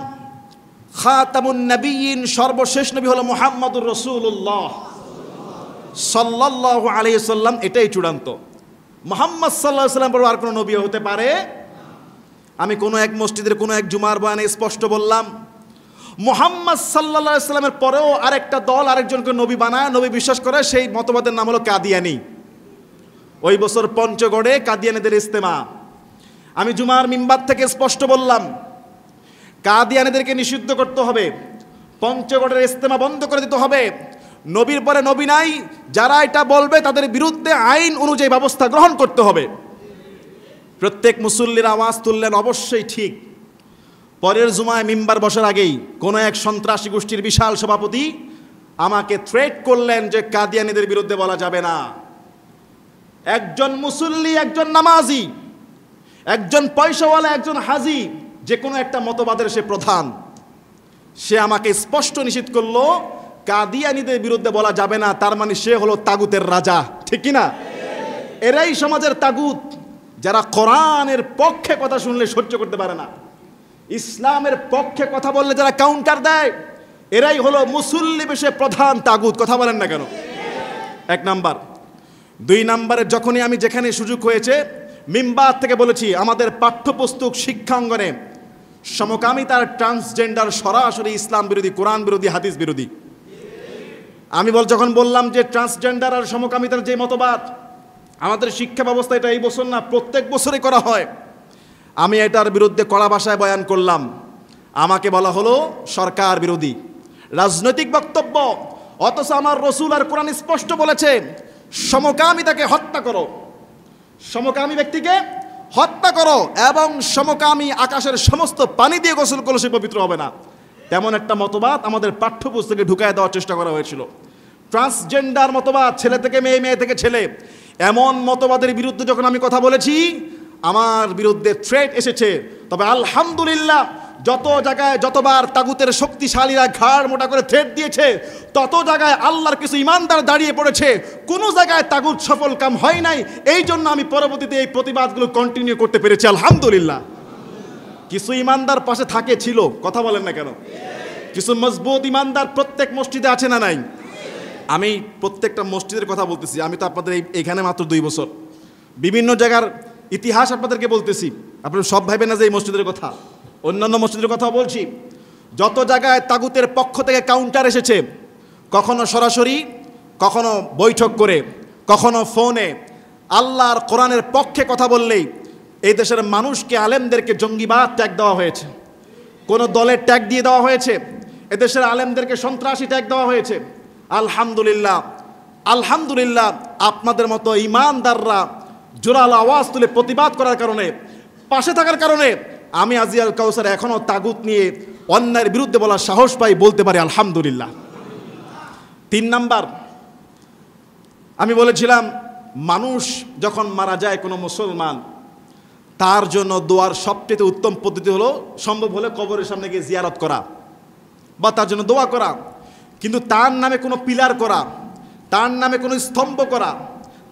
খাতামুন নবিয়্যিন, সর্বশেষ নবী হলো মুহাম্মদুর রাসূলুল্লাহ সাল্লাল্লাহু আলাইহি ওয়াসাল্লাম, এটাই চূড়ান্ত। মুহাম্মদ সাল্লাল্লাহু আলাইহি ওয়াসাল্লাম পর আর কোনো নবী হতে পারে। আমি কোনো এক মসজিদের কোনো এক জুমার বয়ানে স্পষ্ট বললাম, মুহাম্মদ সাল্লাল্লাহু আলাইহি ওয়াসাল্লামের পরেও আরেকটা দল আরেকজনকে নবী বানায়, নবী বিশ্বাস করে, সেই মতবাদের নাম হলো কাদিয়ানি। ওই বছর পঞ্চগড়ে কাদিয়ানিদের ইজতেমা। আমি জুমার মিম্বার থেকে স্পষ্ট বললাম, কাদিয়ানিদেরকে নিষিদ্ধ করতে হবে, পঞ্চগড়ের ইজতেমা বন্ধ করে দিতে হবে, নবীর পরে নবী নাই, যারা এটা বলবে তাদের বিরুদ্ধে আইন অনুযায়ী ব্যবস্থা গ্রহণ করতে হবে। প্রত্যেক মুসল্লির আওয়াজ তুললেন, অবশ্যই ঠিক। পরের জুমায় মিম্বার বসার আগেই কোনো এক সন্ত্রাসী গোষ্ঠীর বিশাল সভাপতি আমাকে থ্রেট করলেন যে কাদিয়ানিদের বিরুদ্ধে বলা যাবে না। একজন মুসল্লি, একজন নামাজি, একজন পয়সাওয়ালা, একজন হাজি, যে কোনো একটা মতবাদের সে প্রধান, সে আমাকে স্পষ্ট নিষেধ করলো কাদিয়ানিদের বিরুদ্ধে বলা যাবে না। তার মানে সে হলো তাগুতের রাজা, ঠিক কিনা? এরাই সমাজের তাগুত, যারা কোরআনের পক্ষে কথা শুনলে সহ্য করতে পারে না, ইসলামের পক্ষে কথা বললে যারা কাউন্টার দেয়, এরাই হলো মুসল্লি বেশে প্রধান তাগুত। কথা বলেন না কেন? এক নাম্বার। দুই নাম্বারে যখনই আমি যেখানে সুযোগ হয়েছে মিম্বার থেকে বলেছি, আমাদের পাঠ্যপুস্তক শিক্ষাঙ্গনে সমকামিতার, ট্রান্সজেন্ডার সরাসরি ইসলাম বিরোধী, কোরআন বিরোধী, হাদিস বিরোধী। আমি যখন বললাম যে ট্রান্সজেন্ডার আর সমকামিতার যে মতবাদ, আমাদের শিক্ষা ব্যবস্থা এটা এই বছর না প্রত্যেক বছরই করা হয়, আমি এটার বিরুদ্ধে কড়া ভাষায় বয়ান করলাম। আমাকে বলা হলো সরকার বিরোধী, রাজনৈতিক বক্তব্য। অথচ আমার রসুল আর কোরআন স্পষ্ট বলেছে সমকামিতাকে হত্যা করো, সমকামী ব্যক্তিকে হত্যা করো, এবং সমকামী আকাশের সমস্ত পানি দিয়ে গোসল করলে সে পবিত্র হবে না। তেমন একটা মতবাদ আমাদের পাঠ্যপুস্তকে ঢুকায় দেওয়ার চেষ্টা করা হয়েছিল। ট্রান্সজেন্ডার মতবাদ, ছেলে থেকে মেয়ে, মেয়ে থেকে ছেলে, এমন মতবাদের বিরুদ্ধে যখন আমি কথা বলেছি, আমার বিরুদ্ধে থ্রেট এসেছে। তবে আলহামদুলিল্লাহ, যত জায়গায় যতবার তাগুতের শক্তিশালীরা ঘাড় মোটা করে থ্রেট দিয়েছে, তত জায়গায় আল্লাহর কিছু ইমানদার দাঁড়িয়ে পড়েছে। কোনো জায়গায় তাগুত সফল কাম হয় নাই। এই জন্য আমি পরবর্তীতে এই প্রতিবাদগুলো কন্টিনিউ করতে পেরেছি আলহামদুলিল্লাহ। কিছু ইমানদার পাশে থাকে, ছিল, কথা বলেন না কেন? কিছু মজবুত ইমানদার প্রত্যেক মসজিদে আছে না নাই? আমি প্রত্যেকটা মসজিদের কথা বলতেছি। আমি তো আপনাদের এখানে মাত্র 2 বছর, বিভিন্ন জায়গার ইতিহাস আপনাদেরকে বলতেছি। আপনারা সব ভাইবেন না যে এই মসজিদের কথা, অন্যান্য মসজিদের কথা বলছি। যত জায়গায় তাগুতের পক্ষ থেকে কাউন্টার এসেছে, কখনো সরাসরি, কখনো বৈঠক করে, কখনো ফোনে, আল্লাহর কোরআনের পক্ষে কথা বললেই এই দেশের মানুষকে, আলেমদেরকে জঙ্গিবাদ ট্যাগ দেওয়া হয়েছে, কোনো দলের ট্যাগ দিয়ে দেওয়া হয়েছে, এদেশের আলেমদেরকে সন্ত্রাসী ট্যাগ দেওয়া হয়েছে। আলহামদুলিল্লাহ, আলহামদুলিল্লাহ, আপনাদের মতো ইমানদাররা জোরালো আওয়াজ তুলে প্রতিবাদ করার কারণে, পাশে থাকার কারণে আমি আজিয়াল কাউসার এখনও তাগুত নিয়ে অন্যায়ের বিরুদ্ধে বলার সাহস পাই, বলতে পারি আলহামদুলিল্লাহ। 3 নাম্বার, আমি বলেছিলাম মানুষ যখন মারা যায়, কোনো মুসলমান, তার জন্য দোয়ার সবচেয়ে উত্তম পদ্ধতি হলো সম্ভব হলে কবরের সামনে গিয়ে জিয়ারত করা বা তার জন্য দোয়া করা। কিন্তু তার নামে কোনো পিলার করা, তার নামে কোনো স্তম্ভ করা,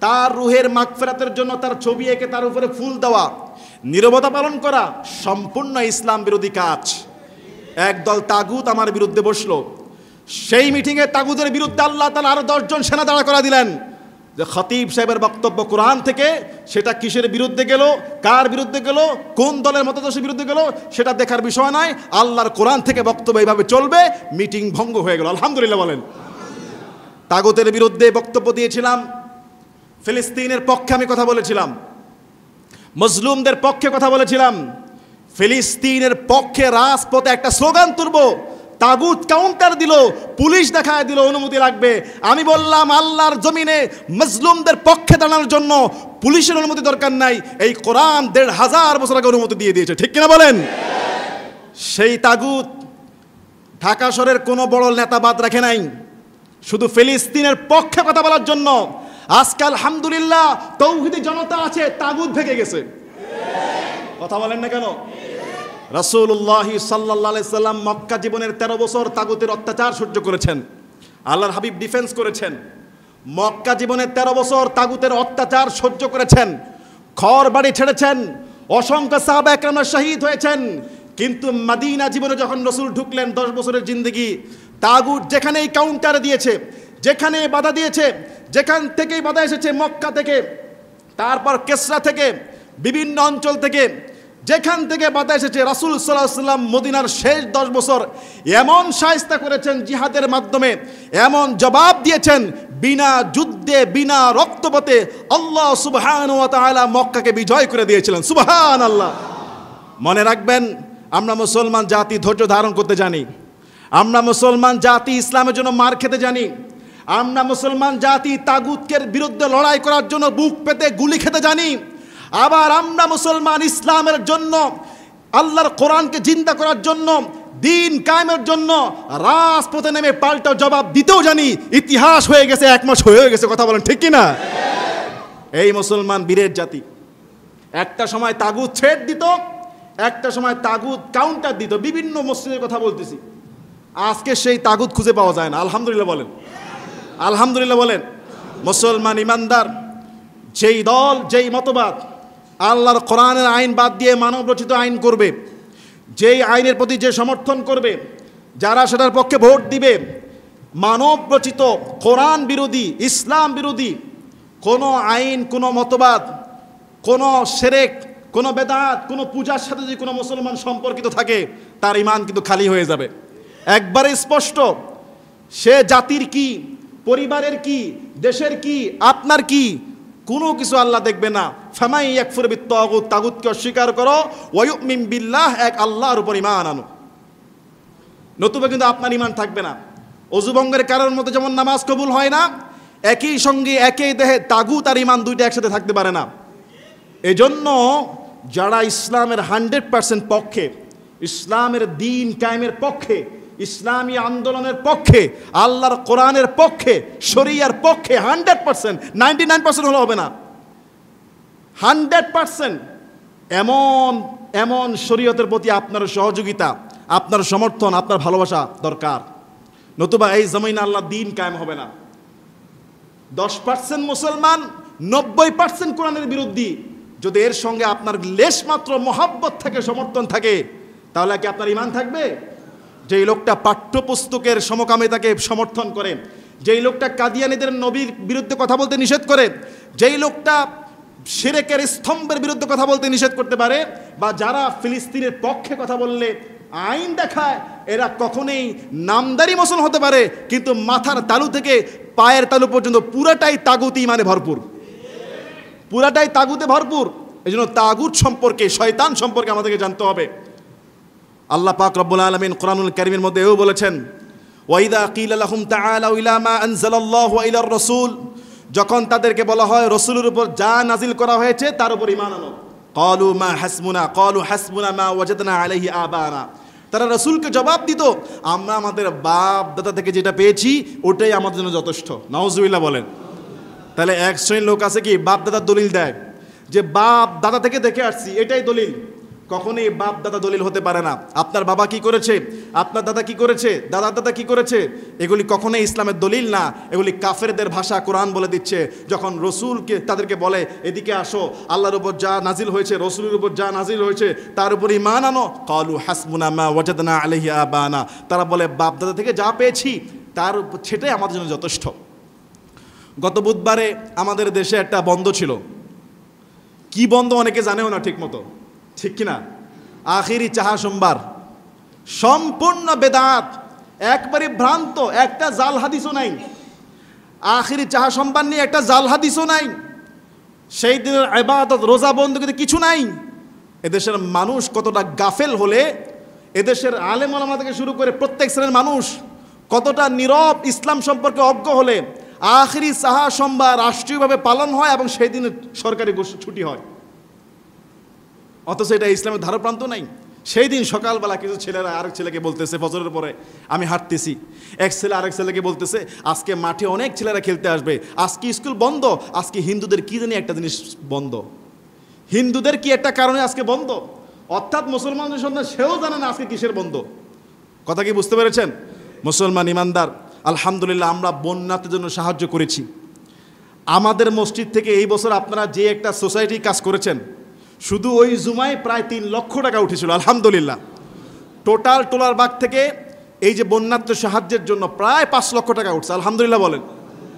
তার রুহের মাগফিরাতের জন্য তার ছবি এঁকে তার উপরে ফুল দেওয়া, নীরবতা পালন করা সম্পূর্ণ ইসলাম বিরোধী কাজ। একদল তাগুত আমার বিরুদ্ধে বসলো। সেই মিটিংয়ে তাগুতের বিরুদ্ধে আল্লাহ তাআলা আরো 10 জন সেনা দাঁড়া করা দিলেন যে খতিব সাহেবের বক্তব্য কোরআন থেকে, সেটা কিসের বিরুদ্ধে গেল, কার বিরুদ্ধে গেল, কোন দলের মতাদর্শের বিরুদ্ধে গেল, সেটা দেখার বিষয় নয়। আল্লাহর কোরআন থেকে বক্তব্য এইভাবে চলবে, মিটিং ভঙ্গ হয়ে গেল আলহামদুলিল্লাহ বলেন। তাগুতের বিরুদ্ধে বক্তব্য দিয়েছিলাম, ফিলিস্তিনের পক্ষে আমি কথা বলেছিলাম, মজলুমদের পক্ষে কথা বলেছিলাম, ফিলিস্তিনের পক্ষে রাজপথে একটা স্লোগান তুলব, তাগুত কাউন্টার দিল, পুলিশ দেখায় দিল অনুমতি লাগবে। আমি বললাম আল্লাহর জমিনে মজলুমদের পক্ষে দাঁড়ানোর জন্য পুলিশের অনুমতি দরকার নাই, এই কোরআন ১৫০০ বছর আগে অনুমতি দিয়ে দিয়েছে, ঠিক কিনা বলেন? সেই তাগুত ঢাকা শহরের কোনো বড় নেতা বাদ রাখে নাই, শুধু ফিলিস্তিনের পক্ষে কথা বলার জন্য। আজকে আলহামদুলিল্লাহ তৌহিদি জনতা আছে, তাগুত ভেঙে গেছে। কথা বলেন না কেন? রাসূলুল্লাহ সাল্লাল্লাহু আলাইহি সাল্লাম মক্কা জীবনের ১৩ বছর তাগুতের অত্যাচার সহ্য করেছেন, আল্লাহর হাবিব ডিফেন্স করেছেন। মক্কা জীবনের ১৩ বছর তাগুতের অত্যাচার সহ্য করেছেন, ঘর বাড়ি ছেড়েছেন, অসংখ্য সাহাবা একরাম শহীদ হয়েছেন। কিন্তু মদিনা জীবনে যখন রসুল ঢুকলেন 10 বছরের জিন্দেগি, তাগুত যেখানেই কাউন্টারে দিয়েছে, যেখানে বাধা দিয়েছে, যেখান থেকেই বাধা এসেছে, মক্কা থেকে, তারপর কেসরা থেকে, বিভিন্ন অঞ্চল থেকে, যেখান থেকে বাধা এসেছে, রাসূল সাল্লাল্লাহু আলাইহি ওয়াসাল্লাম মদিনার শেষ 10 বছর এমন শায়েস্তা করেছেন জিহাদের মাধ্যমে, এমন জবাব দিয়েছেন, বিনা যুদ্ধে বিনা রক্তপাতে আল্লাহ সুবহানাহু ওয়া তাআলা মক্কাকে বিজয় করে দিয়েছিলেন। সুবহানাল্লাহ। মনে রাখবেন, আমরা মুসলমান জাতি ধৈর্য ধারণ করতে জানি, আমরা মুসলমান জাতি ইসলামের জন্য মার খেতে জানি, আমরা মুসলমান জাতি তাগুতের বিরুদ্ধে লড়াই করার জন্য বুক পেতে গুলি খেতে জানি। আবার আমরা মুসলমান ইসলামের জন্য, আল্লাহর কোরআনকে জিন্দা করার জন্য, দিন কায়েমের জন্য রাজপথে নেমে পাল্টা জবাব দিতেও জানি। ইতিহাস হয়ে গেছে, 1 মাস হয়ে গেছে, কথা বলেন ঠিক কিনা? এই মুসলমান বীরের জাতি। একটা সময় তাগুত ছেড় দিত, একটা সময় তাগুত কাউন্টার দিত। বিভিন্ন মসজিদের কথা বলতেছি, আজকে সেই তাগুত খুঁজে পাওয়া যায় না। আলহামদুলিল্লাহ বলেন, আলহামদুলিল্লাহ বলেন। মুসলমান ইমানদার যেই দল, যেই মতবাদ আল্লাহর কোরআনের আইন বাদ দিয়ে মানব রচিত আইন করবে, যেই আইনের প্রতি যে সমর্থন করবে, যারা সেটার পক্ষে ভোট দিবে, মানব রচিত কোরআন বিরোধী, ইসলাম বিরোধী কোনো আইন, কোনো মতবাদ, কোনো শিরক, কোনো বেদাত, কোনো পূজার সাথে যদি কোনো মুসলমান সম্পর্কিত থাকে, তার ঈমান কিন্তু খালি হয়ে যাবে। একবারে স্পষ্ট। সে জাতির কি, পরিবারের কি, দেশের কি, আপনার কি, কোনো কিছু আল্লাহ দেখবে না। ফামাই ইয়াকফুর বিত্তাগুত, তাগুতকে অস্বীকার করো, ওয়া ইউমিন বিল্লাহ, এক আল্লাহর উপর ঈমান আনো, নতুবা কিন্তু আপনার ঈমান থাকবে না। ওযু ভঙ্গের কারণের মধ্যে যেমন নামাজ কবুল হয় না, একই সঙ্গে একই দেহে তাগুত আর ঈমান দুইটা একসাথে থাকতে পারে না। এজন্য যারা ইসলামের 100% পক্ষে, ইসলামের দিন কায়েমের পক্ষে, ইসলামী আন্দোলনের পক্ষে, আল্লাহর কোরআনের পক্ষে, শরিয়ার পক্ষে 100%, 99% হলে হবে না, 100% এমন এমন শরীয়তের প্রতি আপনার সহযোগিতা, আপনার সমর্থন, আপনার ভালোবাসা দরকার। নতুবা এই জমিনে আল্লাহ দিন কায়েম হবে না। 10% মুসলমান, 90% কোরআনের বিরোধী। যদি এর সঙ্গে আপনার লেশমাত্র মহাব্বত থাকে, সমর্থন থাকে, তাহলে কি আপনার ঈমান থাকবে? যেই লোকটা পাঠ্যপুস্তকের সমকামিতাকে সমর্থন করে, যেই লোকটা কাদিয়ানীদের নবীর বিরুদ্ধে কথা বলতে নিষেধ করে, যেই লোকটা শিরকের স্তম্ভের বিরুদ্ধে কথা বলতে নিষেধ করতে পারে, বা যারা ফিলিস্তিনের পক্ষে কথা বললে আইন দেখায়, এরা কখনোই নামদারি মুসলমান হতে পারে, কিন্তু মাথার তালু থেকে পায়ের তালু পর্যন্ত পুরাটাই তাগুতি ঈমানে ভরপুর, পুরাটাই তাগুতে ভরপুর। এই জন্য তাগুত সম্পর্কে, শয়তান সম্পর্কে আমাদেরকে জানতে হবে। আল্লাহ পাক রব্বুল আলামিন কোরআনুল কারীমের মধ্যে এও বলেছেন, ওয়াইদা কিলা লাহুম তাআলাউ ইলা মা আনজালাল্লাহু ওয়া ইলার রাসূল, যখন তাদেরকে বলা হয় রসুলের উপর যা নাজিল করা হয়েছে তার উপর ঈমান আনো, ক্বালু মা হাসবুনা, ক্বালু হাসবুনা মা ওয়াজাদনা আলাইহি আবানা, তারা রসুলকে জবাব দিত, আমরা আমাদের বাপ দাদা থেকে যেটা পেয়েছি ওটাই আমাদের জন্য যথেষ্ট। নাউজুবিল্লাহ বলেন। তাহলে এক শ্রেণীর লোক আছে কি বাপ দাদার দলিল দেয়, যে বাপ দাদা থেকে দেখে আসছি এটাই দলিল। কখনোই বাপ দাদা দলিল হতে পারে না। আপনার বাবা কি করেছে, আপনার দাদা কি করেছে, দাদা দাদা কি করেছে, এগুলি কখনোই ইসলামের দলিল না। এগুলি কাফেরদের ভাষা। কোরআন বলে দিচ্ছে, যখন রসুলকে তাদেরকে বলে এদিকে আসো, আল্লাহর উপর যা নাজিল হয়েছে, রসুলের উপর যা নাজিল হয়েছে তার উপর ঈমান আনো, ক্বালু হাসবুনা মা ওয়াজাদনা আলাইহি আবানা, তারা বলে বাপ দাদা থেকে যা পেয়েছি তার সেটাই আমাদের জন্য যথেষ্ট। গত বুধবারে আমাদের দেশে একটা বন্ধ ছিল। কি বন্ধ অনেকে জানেও না ঠিক মতো, ঠিক কিনা? আখিরি চাহা সোমবার, সম্পূর্ণ বেদাত, একবারে ভ্রান্ত, একটা জাল হাদিসও নাই। আখিরি চাহা সোমবার নিয়ে একটা জাল হাদিসও নাই। সেই দিনের ইবাদত, রোজা, বন্ধ কিন্তু কিছু নাই। এদেশের মানুষ কতটা গাফেল হলে এদেশের আলেম ওলামা থেকে শুরু করে প্রত্যেক শ্রেণীর মানুষ কতটা নীরব ইসলাম সম্পর্কে অজ্ঞ হলে আখিরি সাহা সোমবার রাষ্ট্রীয়ভাবে পালন হয় এবং সেই দিনে সরকারি ছুটি হয়, অথচ এটা ইসলামের ধারপ্রান্ত নাই। সেই দিন সকালবেলা কিছু ছেলেরা আরেক ছেলেকে বলতেছে, ফজরের পরে আমি হাঁটতেছি, এক ছেলে আরেক ছেলেকে বলতেছে আজকে মাঠে অনেক ছেলেরা খেলতে আসবে, আজকে স্কুল বন্ধ, আজকে হিন্দুদের কী জানি একটা জিনিস বন্ধ, হিন্দুদের কি একটা কারণে আজকে বন্ধ, অর্থাৎ মুসলমানদের সন্তান সেও জানে না আজকে কিসের বন্ধ। কথা কি বুঝতে পেরেছেন? মুসলমান ইমানদার, আলহামদুলিল্লাহ আমরা বন্যার জন্য সাহায্য করেছি। আমাদের মসজিদ থেকে এই বছর আপনারা যে একটা সোসাইটি কাজ করেছেন, শুধু ওই জুমায় প্রায় 3 লক্ষ টাকা উঠেছিল, আলহামদুলিল্লাহ। টোটাল টোলার বাগ থেকে এই যে বন্যাত্ম সাহায্যের জন্য প্রায় 5 লক্ষ টাকা উঠছে, আলহামদুলিল্লাহ বলেন।